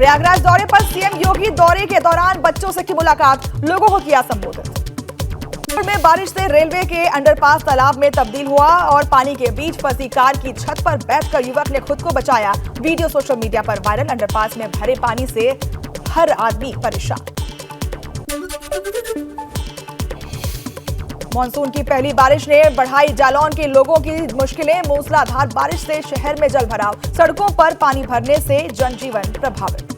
प्रयागराज दौरे पर सीएम योगी दौरे के दौरान बच्चों से की मुलाकात, लोगों को किया संबोधित। में बारिश से रेलवे के अंडरपास तालाब में तब्दील हुआ और पानी के बीच फंसी कार की छत पर बैठकर युवक ने खुद को बचाया। वीडियो सोशल मीडिया पर वायरल। अंडरपास में भरे पानी से हर आदमी परेशान। मानसून की पहली बारिश ने बढ़ाई जालौन के लोगों की मुश्किलें। मूसलाधार बारिश से शहर में जल भराव, सड़कों पर पानी भरने से जनजीवन प्रभावित।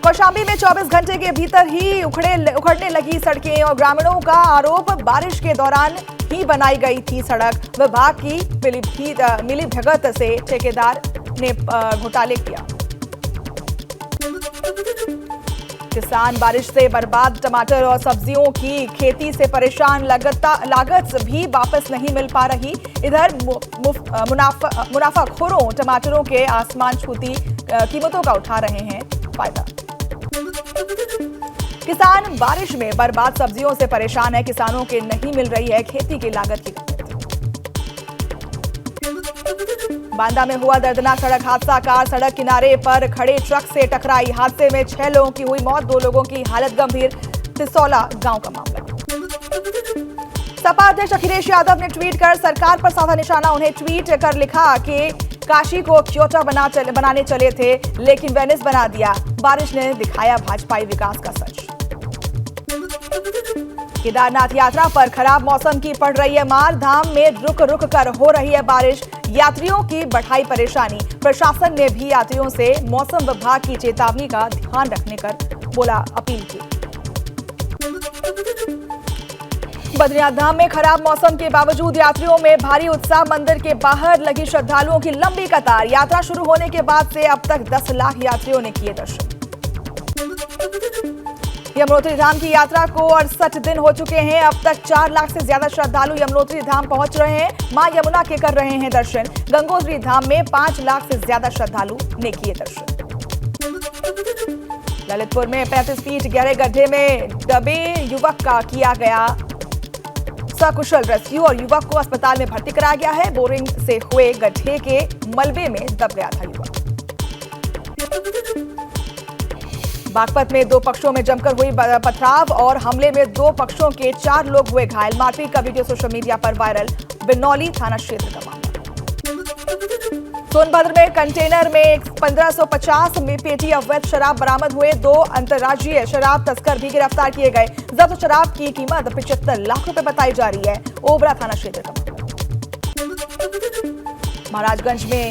कौशाम्बी में 24 घंटे के भीतर ही उखड़ने लगी सड़कें और ग्रामीणों का आरोप, बारिश के दौरान ही बनाई गई थी सड़क। विभाग की मिलीभगत से ठेकेदार ने घोटाले किया। किसान बारिश से बर्बाद टमाटर और सब्जियों की खेती से परेशान, लागत भी वापस नहीं मिल पा रही। इधर मुनाफाखोरों टमाटरों के आसमान छूती कीमतों का उठा रहे हैं फायदा। किसान बारिश में बर्बाद सब्जियों से परेशान है, किसानों के नहीं मिल रही है खेती की लागत की। बांदा में हुआ दर्दनाक सड़क हादसा, कार सड़क किनारे पर खड़े ट्रक से टकराई। हादसे में 6 लोगों की हुई मौत, 2 लोगों की हालत गंभीर। तिसौला गांव का मामला। सपा अध्यक्ष अखिलेश यादव ने ट्वीट कर सरकार पर साधा निशाना। उन्हें ट्वीट कर लिखा कि काशी को क्योटा बनाने चले थे लेकिन वेनिस बना दिया। बारिश ने दिखाया भाजपाई विकास का सच। केदारनाथ यात्रा पर खराब मौसम की पड़ रही है मार, धाम में रुक रुक कर हो रही है बारिश, यात्रियों की बढ़ाई परेशानी। प्रशासन ने भी यात्रियों से मौसम विभाग की चेतावनी का ध्यान रखने कर बोला अपील की। बद्रीनाथ धाम में खराब मौसम के बावजूद यात्रियों में भारी उत्साह, मंदिर के बाहर लगी श्रद्धालुओं की लंबी कतार। यात्रा शुरू होने के बाद से अब तक 10 लाख यात्रियों ने किए दर्शन। यमुनोत्री धाम की यात्रा को 68 दिन हो चुके हैं, अब तक 4 लाख से ज्यादा श्रद्धालु यमुनोत्री धाम पहुंच रहे हैं, मां यमुना के कर रहे हैं दर्शन। गंगोत्री धाम में 5 लाख से ज्यादा श्रद्धालु ने किए दर्शन। ललितपुर में 35 फीट गहरे गड्ढे में दबे युवक का किया गया सकुशल रेस्क्यू और युवक को अस्पताल में भर्ती कराया गया है। बोरिंग से हुए गड्ढे के मलबे में दब गया था युवक। बागपत में 2 पक्षों में जमकर हुई पथराव और हमले में 2 पक्षों के 4 लोग हुए घायल। मारपीट का वीडियो सोशल मीडिया पर वायरल। बिनौली थाना क्षेत्र का मामला। सोनभद्र में कंटेनर में 1550 पेटी अवैध शराब बरामद हुए, 2 अंतर्राज्यीय शराब तस्कर भी गिरफ्तार किए गए। जब्त शराब की कीमत 75 लाख रुपए बताई जा रही है। ओबरा थाना क्षेत्र का मामला। महाराजगंज में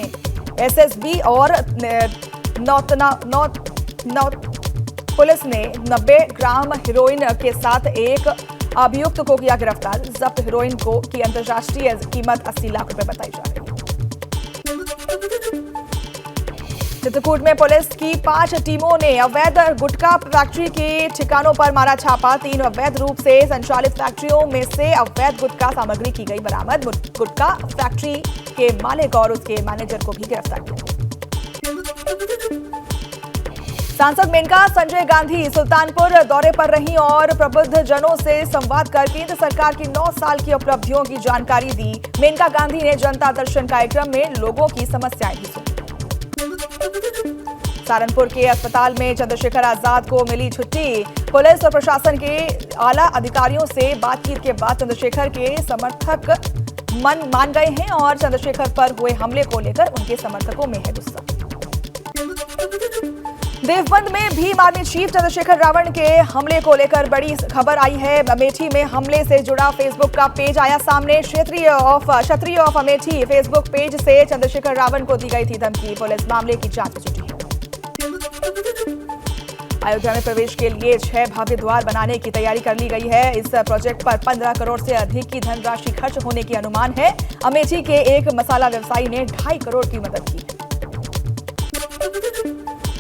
एसएसबी और पुलिस ने 90 ग्राम हेरोइन के साथ एक अभियुक्त को किया गिरफ्तार। जब्त हेरोइन की अंतर्राष्ट्रीय कीमत 80 लाख रुपए बताई जा रही है। चित्रकूट में पुलिस की 5 टीमों ने अवैध गुटखा फैक्ट्री के ठिकानों पर मारा छापा। 3 अवैध रूप से संचालित फैक्ट्रियों में से अवैध गुटखा सामग्री की गई बरामद। गुटखा फैक्ट्री के मालिक और उसके मैनेजर को भी गिरफ्तार किया। सांसद मेनका संजय गांधी सुल्तानपुर दौरे पर रहीं और प्रबुद्ध जनों से संवाद कर केंद्र सरकार की 9 साल की उपलब्धियों की जानकारी दी। मेनका गांधी ने जनता दर्शन कार्यक्रम में लोगों की समस्याएं भी सुनी। सहारनपुर के अस्पताल में चंद्रशेखर आजाद को मिली छुट्टी। पुलिस और प्रशासन के आला अधिकारियों से बातचीत के बाद चंद्रशेखर के समर्थक मान गए हैं और चंद्रशेखर पर हुए हमले को लेकर उनके समर्थकों में है गुस्सा। देवबंद में भीम आर्मी चीफ चंद्रशेखर रावण के हमले को लेकर बड़ी खबर आई है। अमेठी में हमले से जुड़ा फेसबुक का पेज आया सामने। क्षत्रिय ऑफ अमेठी फेसबुक पेज से चंद्रशेखर रावण को दी गई थी धमकी। पुलिस मामले की जांच में जुटी है। अयोध्या में प्रवेश के लिए 6 भव्य द्वार बनाने की तैयारी कर ली गई है। इस प्रोजेक्ट पर 15 करोड़ से अधिक की धनराशि खर्च होने की अनुमान है। अमेठी के एक मसाला व्यवसायी ने 2.5 करोड़ की मदद की।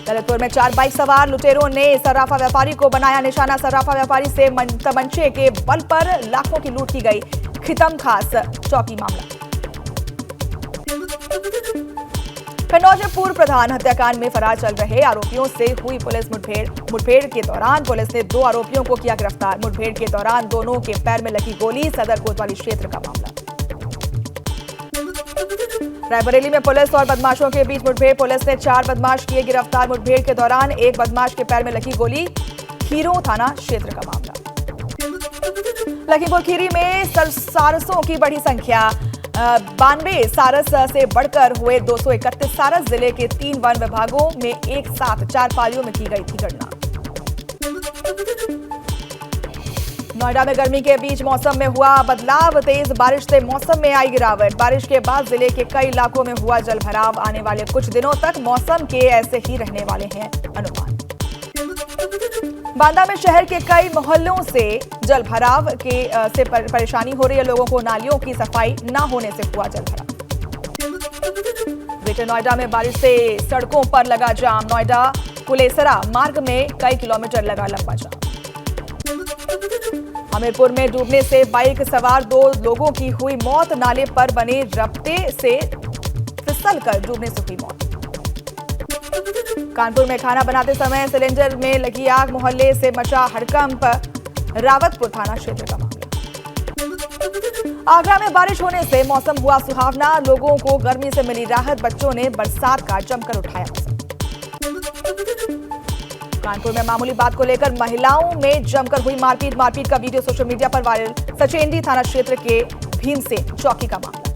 ललितपुर में 4 बाइक सवार लुटेरों ने सर्राफा व्यापारी को बनाया निशाना। सर्राफा व्यापारी से तमंचे के बल पर लाखों की लूट की गई। खितम खास चौकी मामला। कन्नौज में पूर्व प्रधान हत्याकांड में फरार चल रहे आरोपियों से हुई पुलिस मुठभेड़ के दौरान पुलिस ने 2 आरोपियों को किया गिरफ्तार। मुठभेड़ के दौरान दोनों के पैर में लगी गोली। सदर कोतवाली क्षेत्र का मामला। रायबरेली में पुलिस और बदमाशों के बीच मुठभेड़। पुलिस ने 4 बदमाश किए गिरफ्तार। मुठभेड़ के दौरान एक बदमाश के पैर में लगी गोली। खीरों थाना क्षेत्र का मामला। लखीमपुर खीरी में सारसों की बड़ी संख्या। 92 सारस से बढ़कर हुए 231 सारस। जिले के 3 वन विभागों में एक साथ 4 पालियों में की गई थी गणना। नोएडा में गर्मी के बीच मौसम में हुआ बदलाव। तेज बारिश से मौसम में आई गिरावट। बारिश के बाद जिले के कई इलाकों में हुआ जलभराव। आने वाले कुछ दिनों तक मौसम के ऐसे ही रहने वाले हैं अनुमान। बांदा में शहर के कई मोहल्लों से जलभराव से परेशानी हो रही है। लोगों को नालियों की सफाई न होने से हुआ जलभराव। ग्रेटर नोएडा में बारिश से सड़कों पर लगा जाम। नोएडा कुलेसरा मार्ग में कई किलोमीटर लगा लंबा जाम। हमीरपुर में डूबने से बाइक सवार 2 लोगों की हुई मौत। नाले पर बने रपटे से फिसलकर डूबने से हुई मौत। कानपुर में खाना बनाते समय सिलेंडर में लगी आग। मोहल्ले से मचा हड़कंप। रावतपुर थाना क्षेत्र का मामला। आगरा में बारिश होने से मौसम हुआ सुहावना। लोगों को गर्मी से मिली राहत। बच्चों ने बरसात का जमकर उठाया मजा। कानपुर में मामूली बात को लेकर महिलाओं में जमकर हुई मारपीट। मारपीट का वीडियो सोशल मीडिया पर वायरल। सचेंडी थाना क्षेत्र के भीमसेन चौकी का मामला।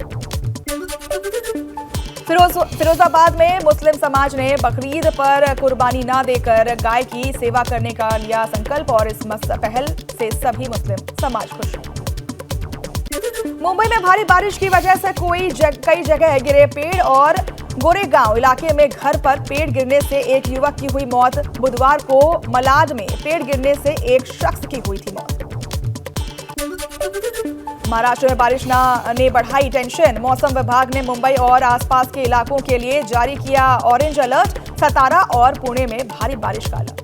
फिरोजाबाद में मुस्लिम समाज ने बकरीद पर कुर्बानी न देकर गाय की सेवा करने का लिया संकल्प और इस पहल से सभी मुस्लिम समाज खुश हैं। मुंबई में भारी बारिश की वजह से कई जगह गिरे पेड़ और गोरेगांव इलाके में घर पर पेड़ गिरने से एक युवक की हुई मौत। बुधवार को मलाड में पेड़ गिरने से एक शख्स की हुई थी मौत। महाराष्ट्र में बारिश ने बढ़ाई टेंशन। मौसम विभाग ने मुंबई और आसपास के इलाकों के लिए जारी किया ऑरेंज अलर्ट। सतारा और पुणे में भारी बारिश का अलर्ट।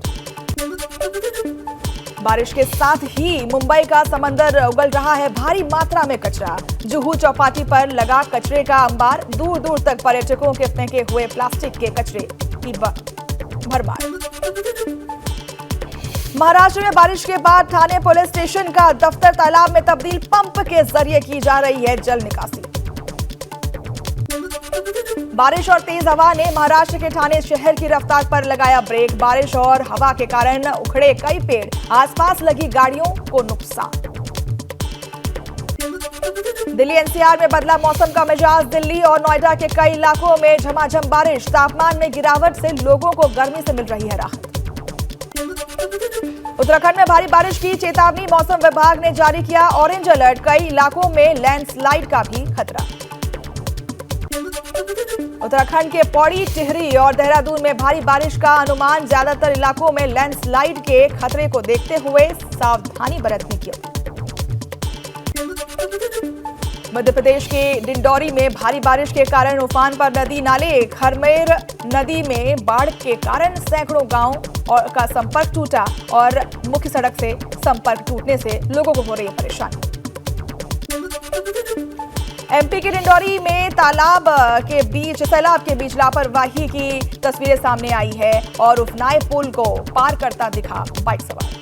बारिश के साथ ही मुंबई का समंदर उगल रहा है भारी मात्रा में कचरा। जुहू चौपाटी पर लगा कचरे का अंबार। दूर दूर तक पर्यटकों के फेंके हुए प्लास्टिक के कचरे की भरमार। महाराष्ट्र में बारिश के बाद ठाणे पुलिस स्टेशन का दफ्तर तालाब में तब्दील। पंप के जरिए की जा रही है जल निकासी। बारिश और तेज हवा ने महाराष्ट्र के ठाणे शहर की रफ्तार पर लगाया ब्रेक। बारिश और हवा के कारण उखड़े कई पेड़। आसपास लगी गाड़ियों को नुकसान। दिल्ली एनसीआर में बदला मौसम का मिजाज। दिल्ली और नोएडा के कई इलाकों में झमाझम बारिश। तापमान में गिरावट से लोगों को गर्मी से मिल रही है राहत। उत्तराखंड में भारी बारिश की चेतावनी। मौसम विभाग ने जारी किया ऑरेंज अलर्ट। कई इलाकों में लैंडस्लाइड का भी खतरा। उत्तराखंड के पौड़ी, टिहरी और देहरादून में भारी बारिश का अनुमान। ज्यादातर इलाकों में लैंडस्लाइड के खतरे को देखते हुए सावधानी बरतने की। मध्य प्रदेश के डिंडौरी में भारी बारिश के कारण उफान पर नदी नाले। खरमेर नदी में बाढ़ के कारण सैकड़ों गांव का संपर्क टूटा और मुख्य सड़क से संपर्क टूटने से लोगों को हो रही है परेशानी। एमपी के डिंडौरी में सैलाब के बीच लापरवाही की तस्वीरें सामने आई है और उफनाए पुल को पार करता दिखा बाइक सवार।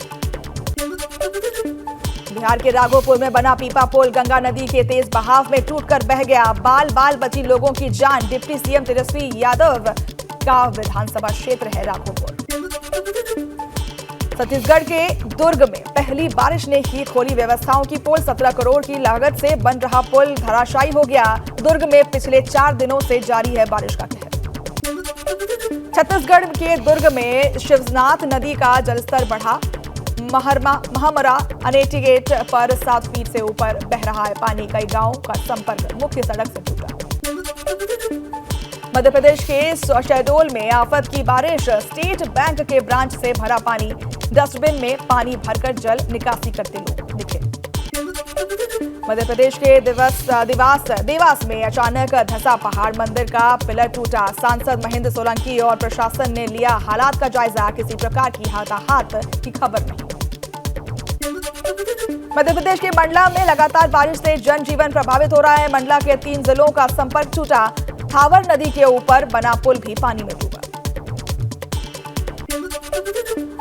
बिहार के राघोपुर में बना पीपा पुल गंगा नदी के तेज बहाव में टूटकर बह गया। बाल बाल बची लोगों की जान। डिप्टी सीएम तेजस्वी यादव का विधानसभा क्षेत्र है राघोपुर। छत्तीसगढ़ के दुर्ग में पहली बारिश ने ही खोली व्यवस्थाओं की पोल। 17 करोड़ की लागत से बन रहा पुल धराशायी हो गया। दुर्ग में पिछले 4 दिनों से जारी है बारिश का कहर। छत्तीसगढ़ के दुर्ग में शिवनाथ नदी का जलस्तर बढ़ा। महामरा अनेटी गेट पर 7 फीट से ऊपर बह रहा है पानी। कई गांवों का संपर्क मुख्य सड़क से टूटा। मध्य प्रदेश के शहडोल में आफत की बारिश। स्टेट बैंक के ब्रांच से भरा पानी। डस्टबिन में पानी भरकर जल निकासी करते लोग दिखे। मध्य प्रदेश के देवास में अचानक धंसा पहाड़। मंदिर का पिलर टूटा। सांसद महेंद्र सोलंकी और प्रशासन ने लिया हालात का जायजा। किसी प्रकार की हाथाहाथ की खबर नहीं। मध्य प्रदेश के मंडला में लगातार बारिश से जनजीवन प्रभावित हो रहा है। मंडला के 3 जिलों का संपर्क टूटा। थावर नदी के ऊपर बना पुल भी पानी में डूबा।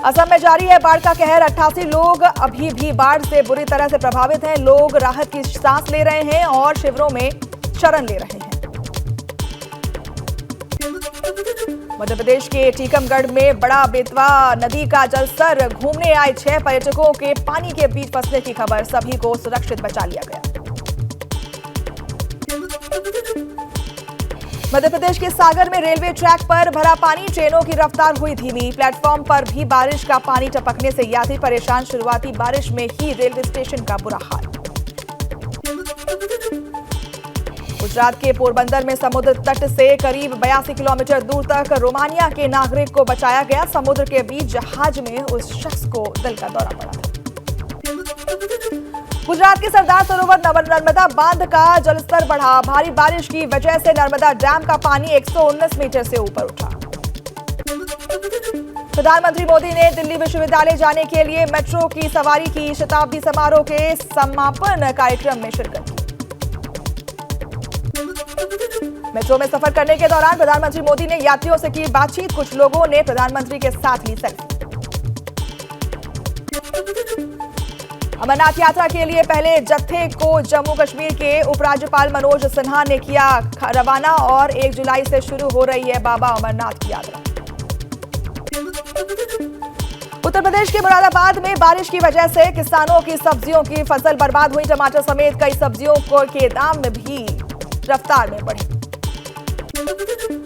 असम में जारी है बाढ़ का कहर। 88 लोग अभी भी बाढ़ से बुरी तरह से प्रभावित हैं। लोग राहत की सांस ले रहे हैं और शिविरों में शरण ले रहे हैं। मध्य प्रदेश के टीकमगढ़ में बड़ा बेतवा नदी का जलस्तर, घूमने आए 6 पर्यटकों के पानी के बीच फंसने की खबर, सभी को सुरक्षित बचा लिया गया। मध्य प्रदेश के सागर में रेलवे ट्रैक पर भरा पानी, ट्रेनों की रफ्तार हुई धीमी, प्लेटफॉर्म पर भी बारिश का पानी टपकने से यात्री परेशान, शुरुआती बारिश में ही रेलवे स्टेशन का बुरा हाल। गुजरात के पोरबंदर में समुद्र तट से करीब 82 किलोमीटर दूर तक रोमानिया के नागरिक को बचाया गया, समुद्र के बीच जहाज में उस शख्स को दिल का दौरा पड़ा था। गुजरात के सरदार सरोवर नर्मदा बांध का जलस्तर बढ़ा, भारी बारिश की वजह से नर्मदा डैम का पानी 119 मीटर से ऊपर उठा। प्रधानमंत्री मोदी ने दिल्ली विश्वविद्यालय जाने के लिए मेट्रो की सवारी की, शताब्दी समारोह के समापन कार्यक्रम में शिरकत की। मेट्रो में सफर करने के दौरान प्रधानमंत्री मोदी ने यात्रियों से की बातचीत, कुछ लोगों ने प्रधानमंत्री के साथ ली सेल्फी। अमरनाथ यात्रा के लिए पहले जत्थे को जम्मू कश्मीर के उपराज्यपाल मनोज सिन्हा ने किया रवाना और 1 जुलाई से शुरू हो रही है बाबा अमरनाथ की यात्रा। उत्तर प्रदेश के मुरादाबाद में बारिश की वजह से किसानों की सब्जियों की फसल बर्बाद हुई, टमाटर समेत कई सब्जियों के दाम में भी रफ्तार में बढ़ी।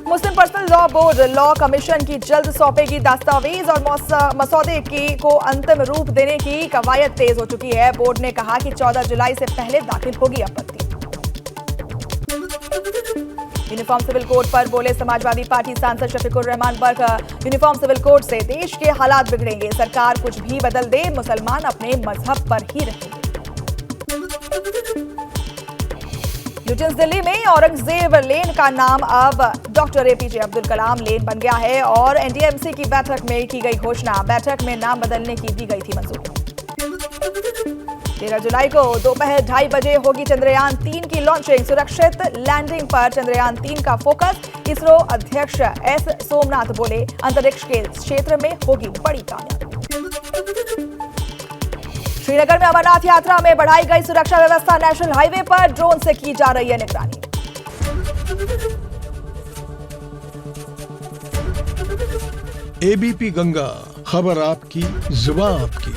Muslim personal law board law commission की जल्द सौंपेगी दस्तावेज और मसौदे को अंतिम रूप देने की कवायद तेज हो चुकी है। बोर्ड ने कहा कि 14 जुलाई से पहले दाखिल होगी आपत्ति। यूनिफॉर्म सिविल कोड पर बोले समाजवादी पार्टी सांसद Shafiqur Rahman Barq, uniform civil code से देश के हालात बिगड़ेंगे, सरकार कुछ भी बदल दे, मुसलमान अपने मजहब पर ही रहेंगे। न्यूटन्स दिल्ली में औरंगजेब लेन का नाम अब डॉक्टर एपीजे अब्दुल कलाम लेन बन गया है और एनडीएमसी की बैठक में की गई घोषणा, बैठक में नाम बदलने की दी गई थी मंजूरी। 13 जुलाई को दोपहर 2:30 बजे होगी चंद्रयान 3 की लॉन्चिंग, सुरक्षित लैंडिंग पर चंद्रयान 3 का फोकस। इसरो अध्यक्ष एस सोमनाथ बोले, अंतरिक्ष के क्षेत्र में होगी बड़ी कामयाबी। श्रीनगर में अमरनाथ यात्रा में बढ़ाई गई सुरक्षा व्यवस्था, नेशनल हाईवे पर ड्रोन से की जा रही है निगरानी। एबीपी गंगा, खबर आपकी, जुबान आपकी।